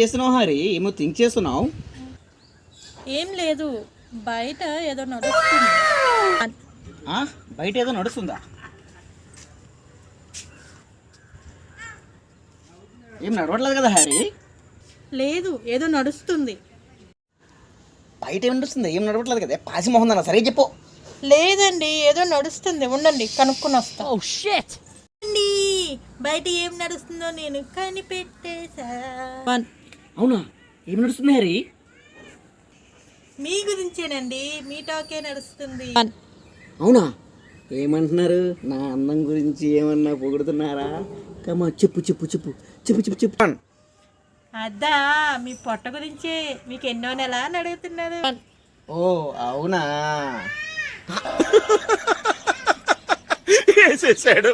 చేస్తున్నావు హరి? ఏమో థింక్ చేస్తున్నావు? ఏం లేదు, బయట ఏదో నడుస్తుంది. బయట ఏదో నడుస్తుందా? ఏం నడవట్లేదు కదా హరి? లేదు, ఏదో నడుస్తుంది. బయట ఏం నడుస్తుంది? ఏం నడవట్లేదు కదా? పాసి మొహం అన్న సరే చెప్పు. లేదండి, ఏదో నడుస్తుంది, ఉండండి కనుక్కుని వస్తా. బయట ఏం నడుస్తుందో నేను కనిపెట్టేసా. అవునా? ఏం నడుస్తుంది హరి? మీ గురించేనండి, మీ టాకే నడుస్తుంది. అవునా? ఏమంటున్నారు? నా అందం గురించి ఏమన్నా పొగుడుతున్నారా? కమా చెప్పు చెప్పు చెప్పు చెప్పు చెప్పు చెప్పు. అద్దా, మీ పొట్ట గురించే. మీకు ఎన్నో నెల అని అడుగుతున్నారు. ఓ అవునా? వేసేసాడు.